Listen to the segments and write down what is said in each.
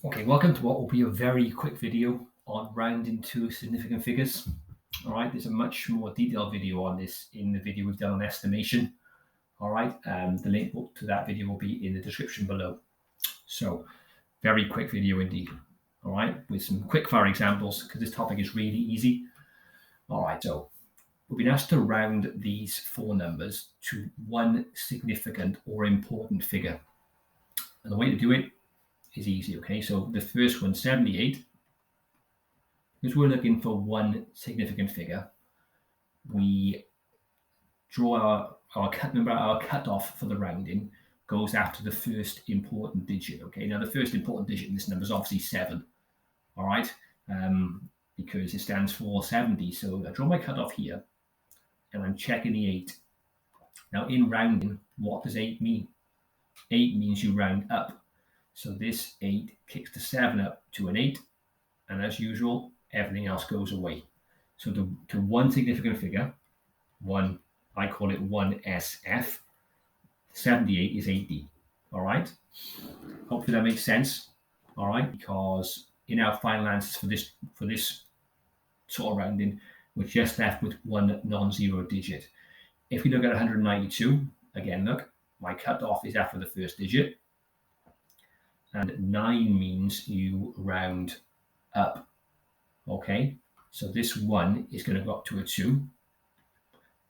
Okay, welcome to what will be a very quick video on rounding to significant figures. All right, there's a much more detailed video on this in the video we've done on estimation. All right, the link to that video will be in the description below. So, very quick video indeed. All right, with some quick fire examples because this topic is really easy. All right, so we've been asked to round these four numbers to one significant or important figure. And the way to do it is easy, okay? So the first one, 78, because we're looking for one significant figure, we draw our cutoff for the rounding goes after the first important digit, okay? Now, the first important digit in this number is obviously 7, all right? Because it stands for 70. So I draw my cutoff here, and I'm checking the 8. Now, in rounding, what does 8 mean? 8 means you round up. So this 8 kicks the 7 up to an 8, and as usual, everything else goes away. So to one significant figure, I call it 1SF, 78 is 80. All right? Hopefully that makes sense. All right? Because in our final answers for this sort of rounding, we're just left with one non-zero digit. If we look at 192, again, look, my cutoff is after the first digit. And 9 means you round up. Okay, so this 1 is going to go up to a 2,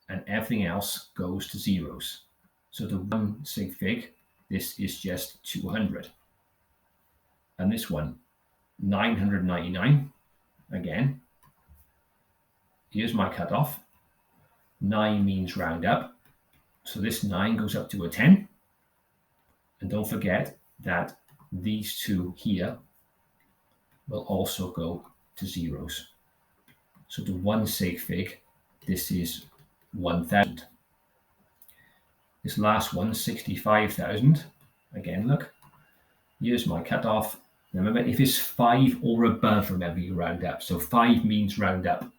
and everything else goes to zeros. So the one sig fig, this is just 200. And this one, 999, again, here's my cutoff. 9 means round up, so this 9 goes up to a 10. And don't forget that these two here will also go to zeros. So the one sig fig, this is 1,000. This last one, 65,000. Again, look, here's my cutoff. Remember, if it's 5 or above, remember you round up. So 5 means round up.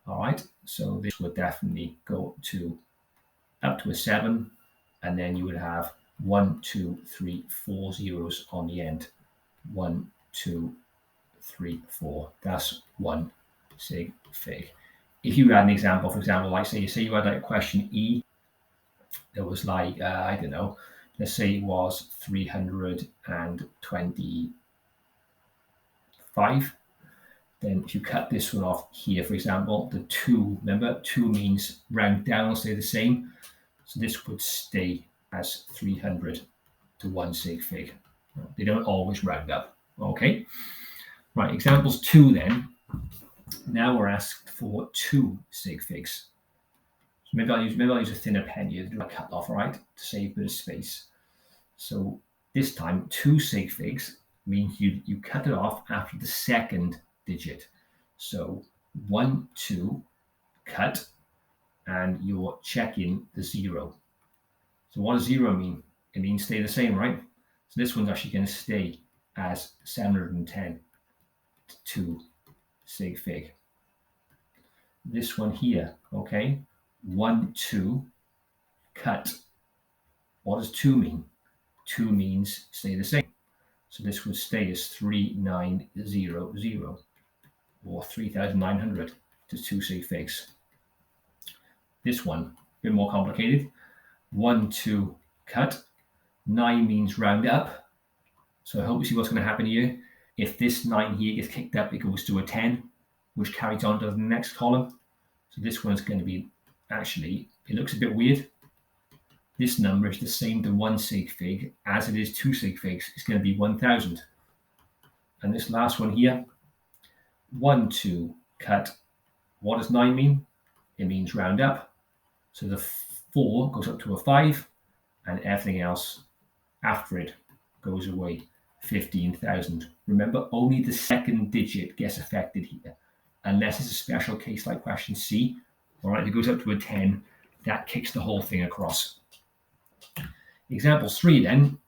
All right, so this would definitely go up to a 7, and then you would have 1, 2, 3, 4 zeros on the end. 1, 2, 3, 4. That's one sig fig. If you had an example, for example, like say you had like a question E, that was like, I don't know, let's say it was 325. Then if you cut this one off here, for example, the 2, remember, 2 means round down will stay the same. So this would stay as 300 to one sig fig. They don't always round up. Okay. Right, examples 2 then. Now we're asked for 2 sig figs. So maybe I'll use a thinner pen here to do a cut off, all right, to save a bit of space. So this time 2 sig figs means you cut it off after the second digit. So 1, 2, cut, and you're checking the 0. So what does 0 mean? It means stay the same, right? So this one's actually going to stay as 710 to 2 sig fig. This one here, okay, 1, 2, cut. What does 2 mean? 2 means stay the same. So this would stay as 3900 or 3,900 to 2 sig figs. This one, a bit more complicated. 1, 2, cut. 9 means round up. So I hope you see what's going to happen here. If this 9 here gets kicked up, it goes to a 10, which carries on to the next column. So this one's going to be, actually, it looks a bit weird. This number is the same to 1 sig fig as it is 2 sig figs. It's going to be 1,000. And this last one here, 1, 2, cut. What does 9 mean? It means round up. So the 4 goes up to a 5, and everything else after it goes away. 15,000. Remember, only the second digit gets affected here, unless it's a special case like question C. All right, it goes up to a 10. That kicks the whole thing across. Example 3 then,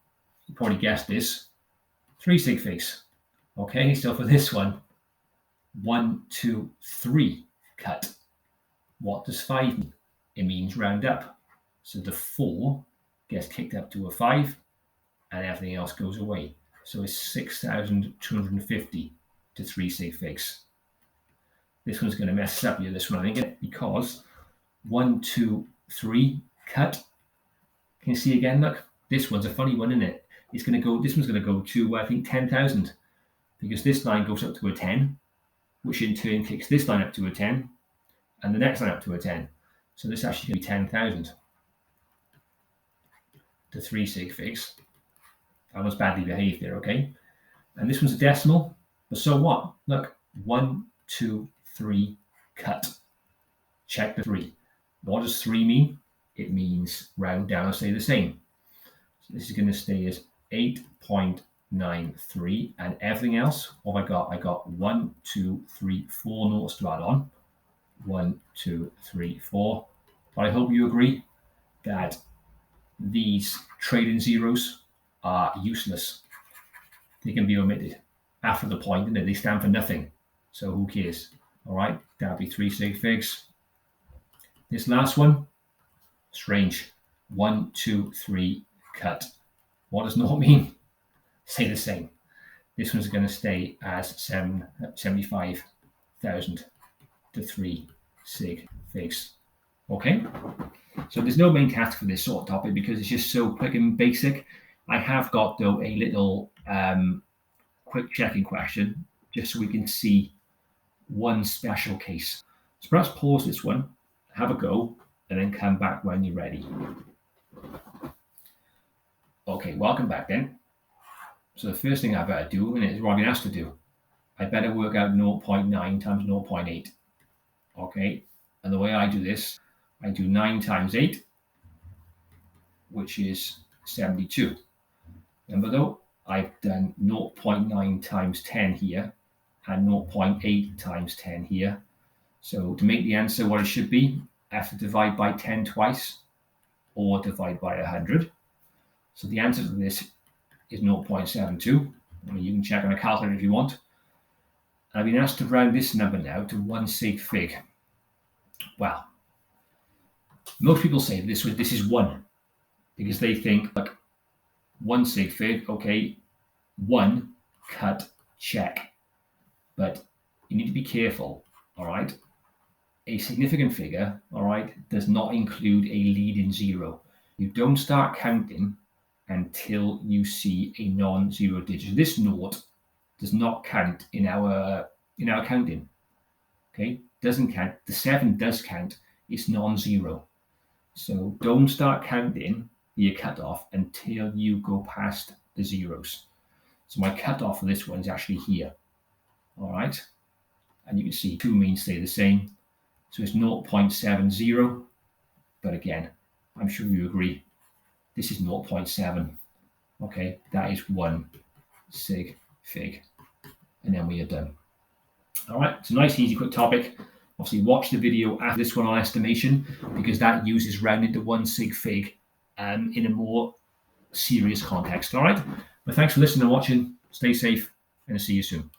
you probably guessed this, 3 sig figs. Okay, so for this one, 1, 2, 3, cut. What does 5 mean? It means round up. So the 4 gets kicked up to a 5, and everything else goes away. So it's 6,250 to 3 sig figs. This one's going to mess up you, this one, I think, because 1, 2, 3, cut. Can you see again? Look, this one's a funny one, isn't it? It's going to go, this one's going to go to, I think, 10,000, because this line goes up to a 10, which in turn kicks this line up to a 10, and the next line up to a 10. So this actually going to be 10,000 to 3 sig figs. I was badly behaved there, okay? And this one's a decimal, but so what? Look, 1, 2, 3, cut. Check the 3. What does 3 mean? It means round down and stay the same. So this is going to stay as 8.93, and everything else, what have I got? I got 1, 2, 3, 4 noughts to add on. 1, 2, 3, 4. But I hope you agree that these trading zeros are useless. They can be omitted after the point, and they stand for nothing. So who cares? All right, that'll be 3 sig figs. This last one, strange. 1, 2, 3, cut. What does naught mean? Stay the same. This one's going to stay as 75,000 to 3 sig figs. Okay? So there's no main task for this sort of topic because it's just so quick and basic. I have got, though, a little quick checking question just so we can see one special case. So perhaps pause this one, have a go, and then come back when you're ready. Okay, welcome back then. So the first thing I better do, and it's what I've been asked to do, I better work out 0.9 times 0.8. Okay, and the way I do this, I do 9 times 8, which is 72. Remember though, I've done 0.9 times 10 here, and 0.8 times 10 here. So to make the answer what it should be, I have to divide by 10 twice, or divide by 100. So the answer to this is 0.72. I mean, you can check on a calculator if you want. I've been asked to round this number now to 1 sig fig. Well, most people say this is 1, because they think, like, 1 sig fig, okay, 1, cut, check. But you need to be careful, all right? A significant figure, all right, does not include a leading zero. You don't start counting until you see a non-zero digit. This naught does not count in our counting. Okay, doesn't count. The 7 does count. It's non-zero. So don't start counting your cutoff until you go past the zeros. So my cutoff for this one is actually here. All right, and you can see 2 means stay the same. So it's 0.70. But again, I'm sure you agree, this is 0.7. Okay, that is 1 sig fig. And then we are done. All right, it's a nice, easy, quick topic. Obviously, watch the video after this one on estimation, because that uses rounding to 1 sig fig in a more serious context. All right, but thanks for listening and watching. Stay safe, and I'll see you soon.